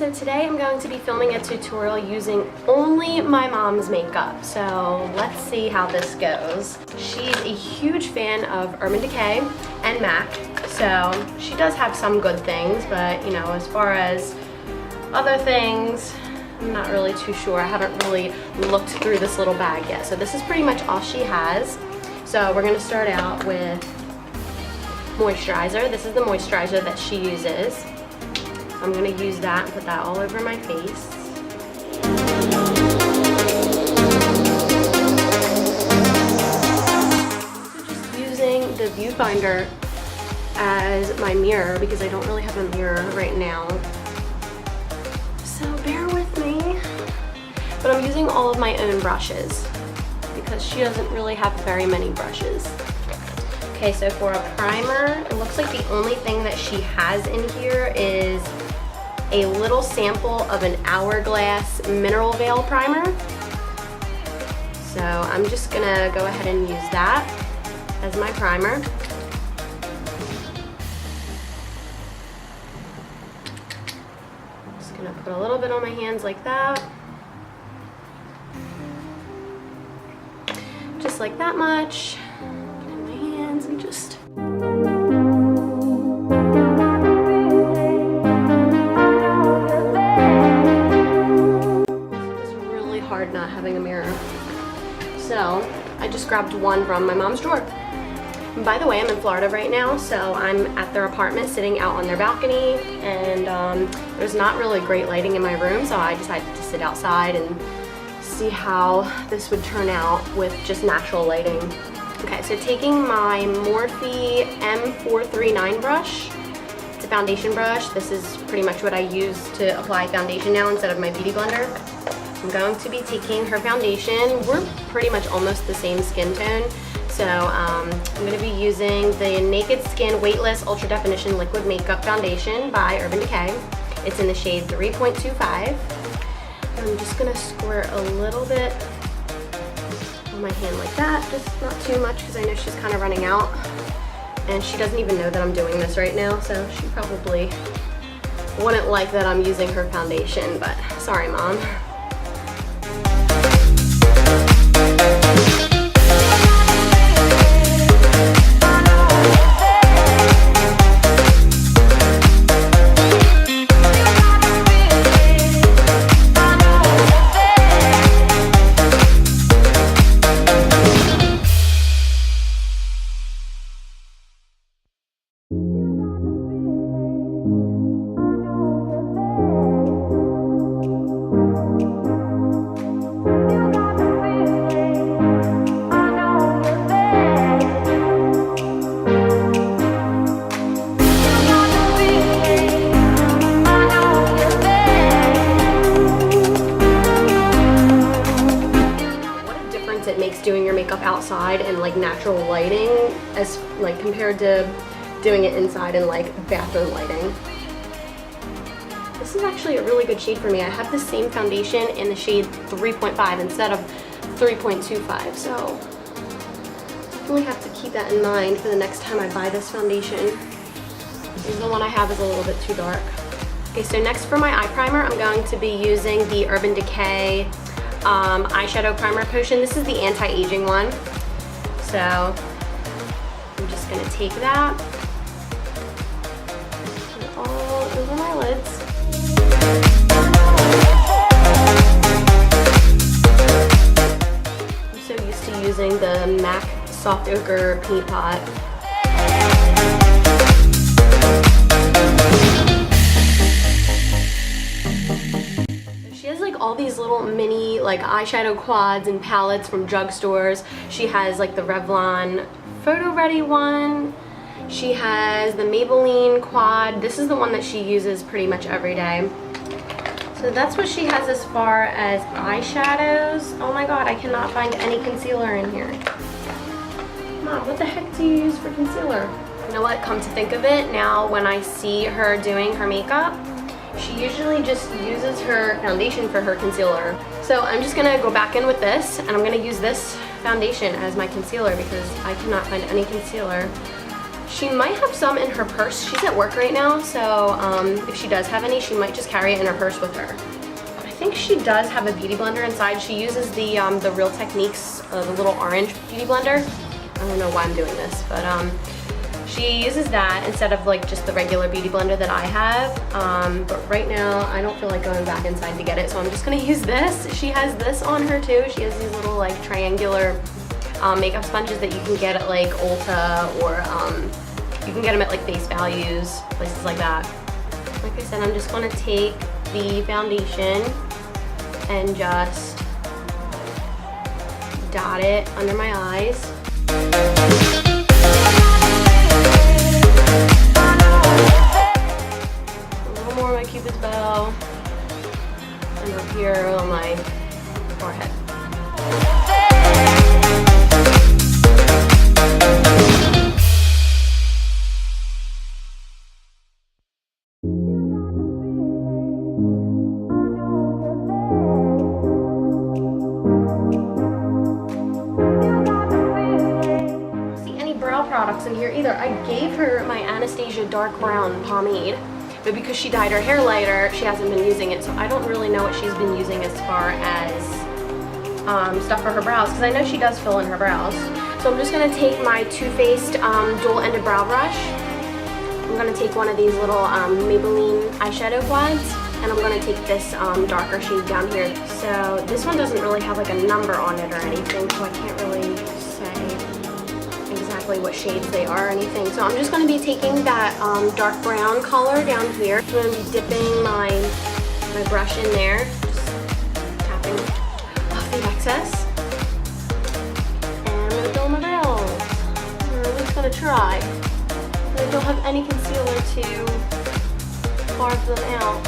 So today I'm going to be filming a tutorial using only my mom's makeup. So let's see how this goes. She's a huge fan of Urban Decay and MAC. So she does have some good things, but you know, as far as other things, I'm not really too sure. I haven't really looked through this little bag yet. So this is pretty much all she has. So we're gonna start out with moisturizer. This is the moisturizer that she uses. I'm gonna use that and put that all over my face. So just using the viewfinder as my mirror because I don't really have a mirror right now. So bear with me. But I'm using all of my own brushes because she doesn't really have very many brushes. Okay, so for a primer, it looks like the only thing that she has in here is a little sample of an Hourglass Mineral Veil primer. So I'm just gonna go ahead and use that as my primer. Just gonna put a little bit on my hands like that. Just like that much. Put in my hands and just not having a mirror. So I just grabbed one from my mom's drawer. And by the way, I'm in Florida right now, so I'm at their apartment sitting out on their balcony, and there's not really great lighting in my room, so I decided to sit outside and see how this would turn out with just natural lighting. Okay, so taking my Morphe M439 brush, it's a foundation brush. This is pretty much what I use to apply foundation now instead of my beauty blender. I'm going to be taking her foundation. We're pretty much almost the same skin tone. So I'm going to be using the Naked Skin Weightless Ultra Definition Liquid Makeup Foundation by Urban Decay. It's in the shade 3.25. I'm just going to squirt a little bit on my hand like that. Just not too much because I know she's kind of running out. And she doesn't even know that I'm doing this right now, so she probably wouldn't like that I'm using her foundation, but sorry, Mom. It makes doing your makeup outside and like natural lighting as like compared to doing it inside in like bathroom lighting. This is actually a really good shade for me. I have the same foundation in the shade 3.5 instead of 3.25, so definitely have to keep that in mind for the next time I buy this foundation. The one I have is a little bit too dark. Okay, so next for my eye primer, I'm going to be using the Urban Decay eyeshadow primer potion. This is the anti-aging one. So I'm just gonna take that and all over my lids. I'm so used to using the MAC Soft Ochre Paint Pot. All these little mini like eyeshadow quads and palettes from drugstores. She has like the Revlon Photo Ready one. She has the Maybelline quad. This is the one that she uses pretty much every day. So that's what she has as far as eyeshadows. Oh my god, I cannot find any concealer in here. Mom, what the heck do you use for concealer? You know what, come to think of it, now when I see her doing her makeup, she usually just uses her foundation for her concealer. So I'm just gonna go back in with this, and I'm gonna use this foundation as my concealer because I cannot find any concealer She might have some in her purse. She's at work right now, so if she does have any, she might just carry it in her purse with her. I think she does have a beauty blender inside. She uses the Real Techniques, the little orange beauty blender. I don't know why I'm doing this, but she uses that instead of like just the regular beauty blender that I have. But right now, I don't feel like going back inside to get it, so I'm just gonna use this. She has this on her too. She has these little like triangular makeup sponges that you can get at like Ulta, or you can get them at like Face Values, places like that. Like I said, I'm just gonna take the foundation and just dot it under my eyes. A little more of my Cupid's bow, and up here on my forehead. Products in here either. I gave her my Anastasia dark brown pomade, but because she dyed her hair lighter, she hasn't been using it, so I don't really know what she's been using as far as stuff for her brows, because I know she does fill in her brows. So I'm just going to take my Too Faced dual-ended brow brush. I'm going to take one of these little Maybelline eyeshadow quads, and I'm going to take this darker shade down here. So this one doesn't really have like a number on it or anything, so I can't really say exactly what shades they are or anything. So I'm just going to be taking that dark brown color down here. I'm going to be dipping my brush in there, just tapping off the excess. And I'm going to fill my brows. I'm at least going to try. I don't have any concealer to carve them out.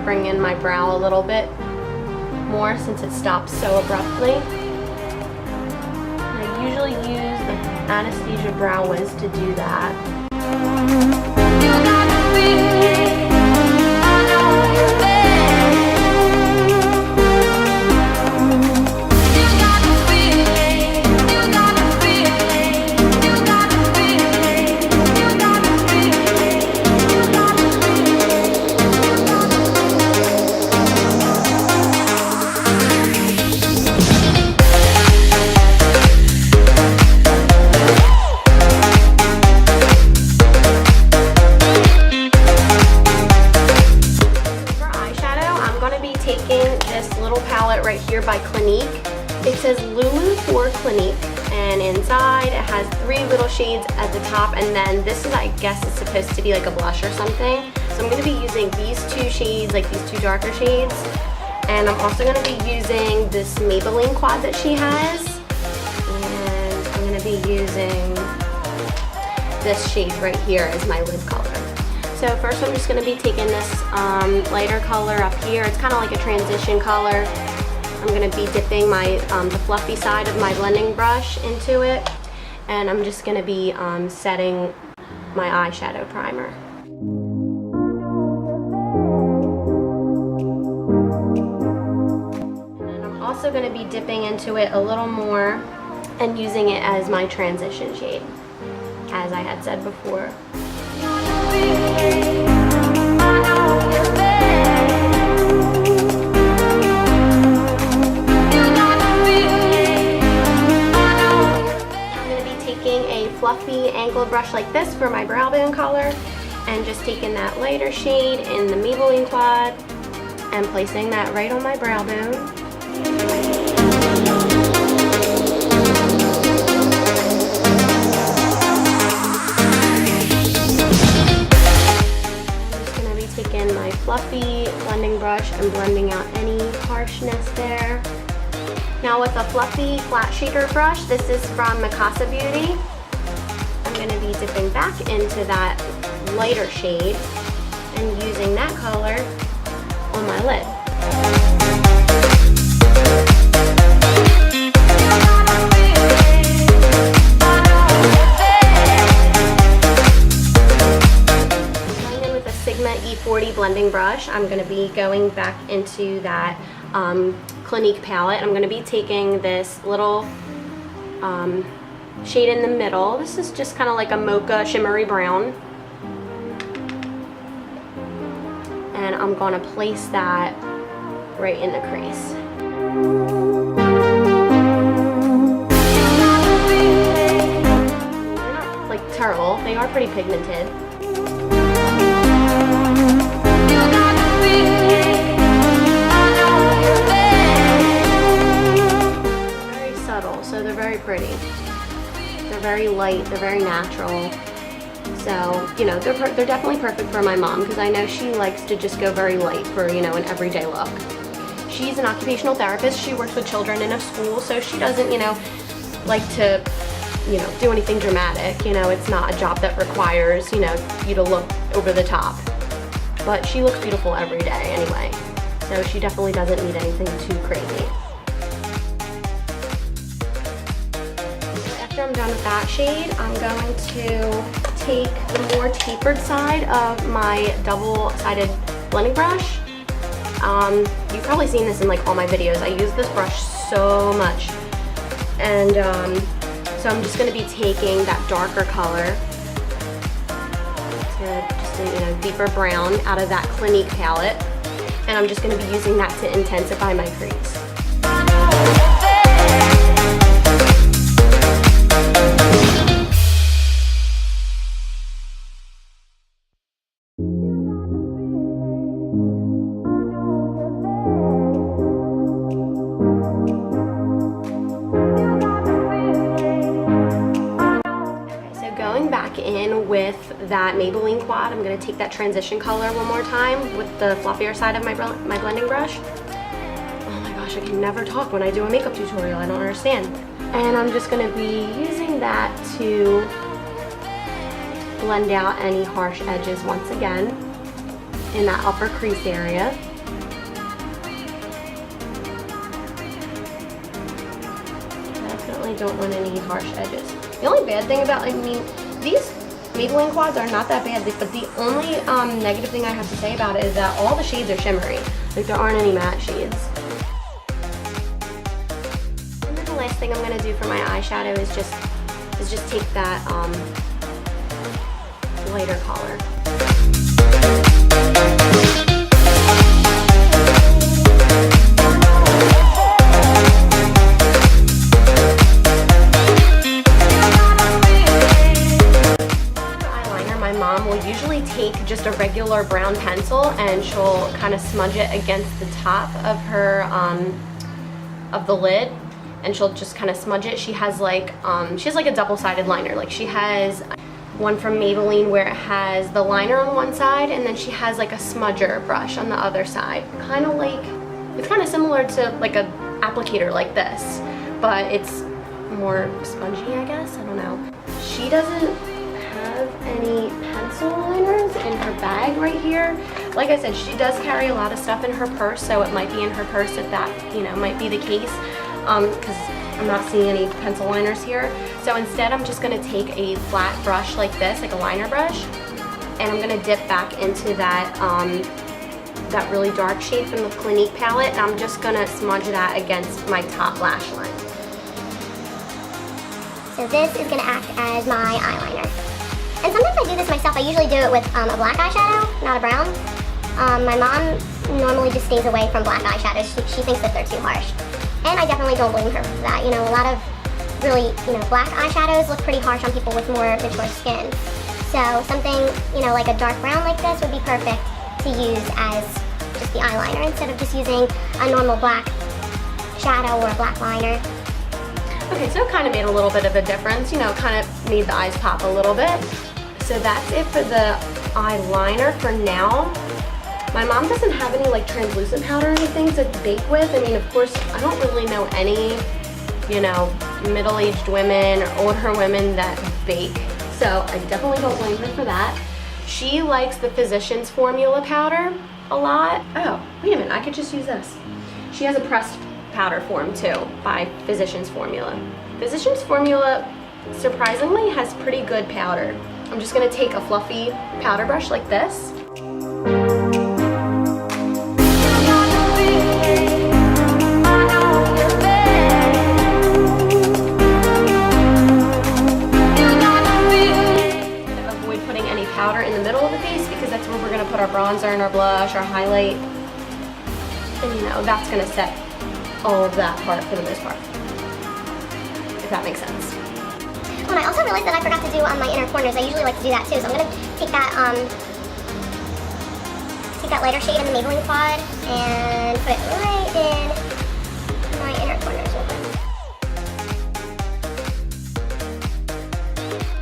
Bring in my brow a little bit more since it stops so abruptly. And I usually use the Anastasia Brow Wiz to do that. Right here by Clinique. It says Lulu for Clinique, and inside it has 3 little shades at the top, and then this is, I guess, is supposed to be like a blush or something. So I'm going to be using these 2 shades, like these 2 darker shades, and I'm also going to be using this Maybelline quad that she has, and I'm going to be using this shade right here as my lid color. So first I'm just going to be taking this lighter color up here. It's kind of like a transition color. I'm going to be dipping my the fluffy side of my blending brush into it, and I'm just going to be setting my eyeshadow primer. And then I'm also going to be dipping into it a little more and using it as my transition shade, as I had said before. Fluffy angled brush like this for my brow bone color, and just taking that lighter shade in the Maybelline quad and placing that right on my brow bone. I'm just going to be taking my fluffy blending brush and blending out any harshness there. Now with a fluffy flat shader brush, this is from Mikasa Beauty. I'm going to be dipping back into that lighter shade and using that color on my lid. Going in with a Sigma E40 blending brush, I'm going to be going back into that Clinique palette. I'm going to be taking this little shade in the middle. This is just kind of like a mocha shimmery brown. And I'm going to place that right in the crease. They're not like terrible, they are pretty pigmented. Very subtle, so they're very pretty. They're very light, they're very natural. So, you know, they're definitely perfect for my mom because I know she likes to just go very light for, you know, an everyday look. She's an occupational therapist. She works with children in a school, so she doesn't, you know, like to, you know, do anything dramatic. You know, it's not a job that requires, you know, you to look over the top. But she looks beautiful every day anyway. So she definitely doesn't need anything too crazy. After I'm done with that shade, I'm going to take the more tapered side of my double-sided blending brush. You've probably seen this in like all my videos. I use this brush so much. And so I'm just going to be taking that darker color to just a, you know, deeper brown out of that Clinique palette. And I'm just going to be using that to intensify my crease. With that Maybelline quad, I'm going to take that transition color one more time with the fluffier side of my blending brush. Oh my gosh, I can never talk when I do a makeup tutorial. I don't understand. And I'm just going to be using that to blend out any harsh edges once again in that upper crease area. Definitely don't want any harsh edges. The only bad thing about, I mean, these Maybelline quads are not that bad, but the only negative thing I have to say about it is that all the shades are shimmery. Like, there aren't any matte shades. And then the last thing I'm going to do for my eyeshadow is just take that lighter color. Just a regular brown pencil, and she'll kind of smudge it against the top of her of the lid, and she'll just kind of smudge it. She has like a double-sided liner. Like, she has one from Maybelline where it has the liner on one side, and then she has like a smudger brush on the other side. Kind of like, it's kind of similar to like a applicator like this, but it's more spongy, I guess. I don't know. She doesn't have any pencil liners in her bag right here. Like I said, she does carry a lot of stuff in her purse, so it might be in her purse if that, you know, might be the case, because I'm not seeing any pencil liners here. So instead, I'm just going to take a flat brush like this, like a liner brush, and I'm going to dip back into that that really dark shade from the Clinique palette, and I'm just going to smudge that against my top lash line. So this is going to act as my eyeliner. And sometimes I do this myself. I usually do it with a black eyeshadow, not a brown. My mom normally just stays away from black eyeshadows. She thinks that they're too harsh. And I definitely don't blame her for that. You know, a lot of really, you know, black eyeshadows look pretty harsh on people with more mature skin. So something, you know, like a dark brown like this would be perfect to use as just the eyeliner instead of just using a normal black shadow or a black liner. Okay, so it kind of made a little bit of a difference, you know, kind of made the eyes pop a little bit. So that's it for the eyeliner for now. My mom doesn't have any like translucent powder or anything to bake with. I mean, of course, I don't really know any, you know, middle-aged women or older women that bake. So I definitely don't blame her for that. She likes the Physicians Formula powder a lot. Oh, wait a minute, I could just use this. She has a pressed powder form too by Physicians Formula. Physicians Formula surprisingly has pretty good powder. I'm just gonna take a fluffy powder brush like this. Avoid putting any powder in the middle of the face because that's where we're gonna put our bronzer and our blush, our highlight. And you know, that's gonna set all of that part for the most part. If that makes sense. Oh, and I also realized that I forgot to do on my inner corners. I usually like to do that too. So I'm gonna take that lighter shade in the Maybelline quad and put it right in my inner corners real quick.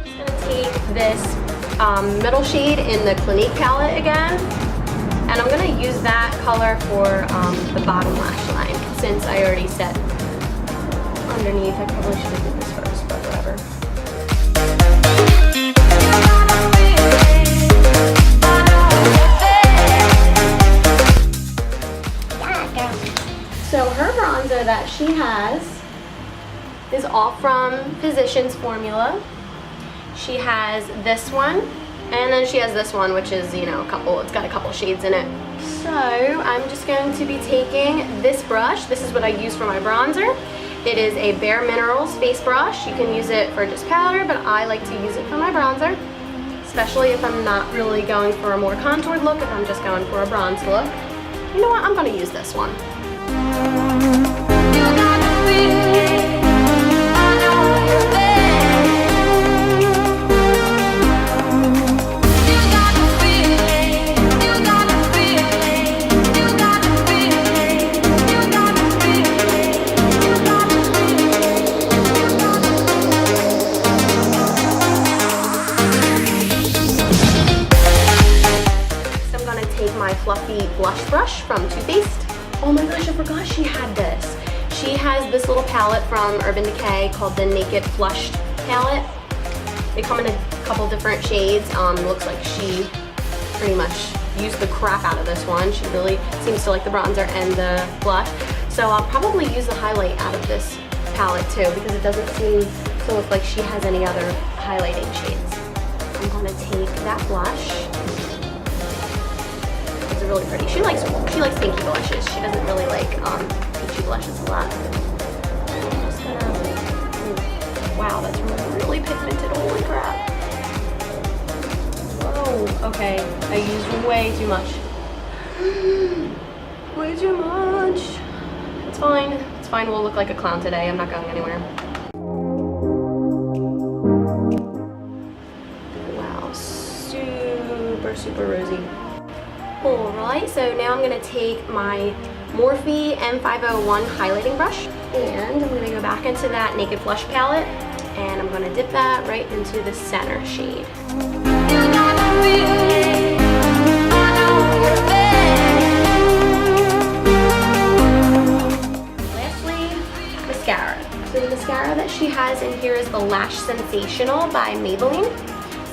I'm gonna take this middle shade in the Clinique palette again, and I'm gonna use that color for the bottom lash line since I already set underneath. I probably should have did this first, but whatever. So her bronzer that she has is all from Physicians Formula. She has this one, and then she has this one, which is, you know, it's got a couple shades in it. So I'm just going to be taking this brush. This is what I use for my bronzer. It is a Bare Minerals face brush. You can use it for just powder, but I like to use it for my bronzer, especially if I'm not really going for a more contoured look, if I'm just going for a bronze look. You know what, I'm gonna use this one. Fluffy blush brush from Too Faced. Oh my gosh, I forgot she had this. She has this little palette from Urban Decay called the Naked Flushed palette. They come in a couple different shades. Looks like she pretty much used the crap out of this one. She really seems to like the bronzer and the blush. So I'll probably use the highlight out of this palette too because it doesn't seem to look like she has any other highlighting shades. I'm gonna take that blush. Really pretty. She likes pinky blushes. She doesn't really like peachy blushes a lot. I'm just gonna. Wow, that's really pigmented. Holy crap! Whoa. Okay, I used way too much. Way too much. It's fine. It's fine. We'll look like a clown today. I'm not going anywhere. Wow, super rosy. Alright, so now I'm going to take my Morphe M501 highlighting brush and I'm going to go back into that Naked Flush palette and I'm going to dip that right into the center shade. Lastly, mascara. So the mascara that she has in here is the Lash Sensational by Maybelline.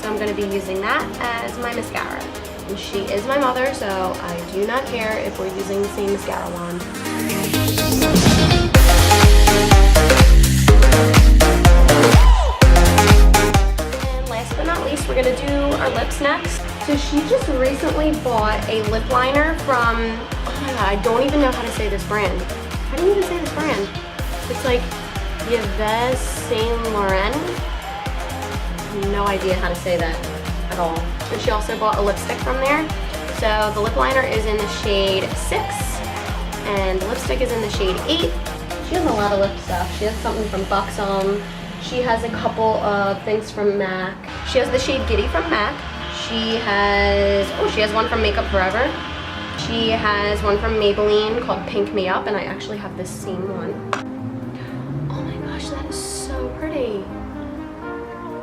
So I'm going to be using that as my mascara. And she is my mother, so I do not care if we're using the same mascara wand. And last but not least, we're gonna do our lips next. So she just recently bought a lip liner from, oh my god, I don't even know how to say this brand. How do you even say this brand? It's like Yves Saint Laurent. No idea how to say that at all. And she also bought a lipstick from there. So the lip liner is in the shade 6 and the lipstick is in the shade 8. She has a lot of lip stuff. She has something from Buxom. She has a couple of things from MAC. She has the shade Giddy from MAC. She has one from Makeup Forever. She has one from Maybelline called Pink Me Up, and I actually have this same one. Oh my gosh, that is so pretty.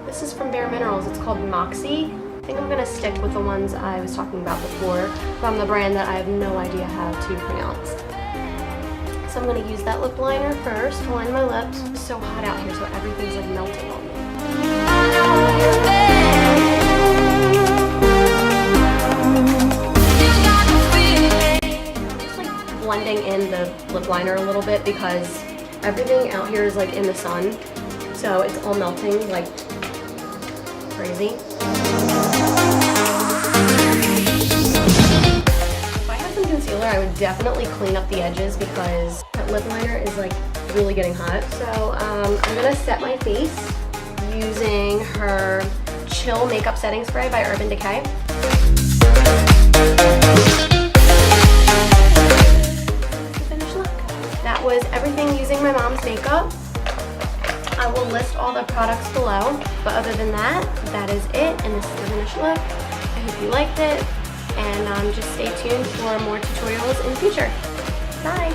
This is from Bare Minerals. It's called Moxie. think I'm gonna stick with the ones I was talking about before from the brand that I have no idea how to pronounce. So I'm gonna use that lip liner first to line my lips. It's so hot out here, so everything's like melting on me. Just like blending in the lip liner a little bit because everything out here is like in the sun, so it's all melting like crazy. If I had some concealer, I would definitely clean up the edges because that lip liner is like really getting hot. So I'm gonna set my face using her Chill Makeup Setting Spray by Urban Decay. That was everything using my mom's makeup. I will list all the products below, but other than that, that is it, and this is the finished look. I hope you liked it, and just stay tuned for more tutorials in the future. Bye!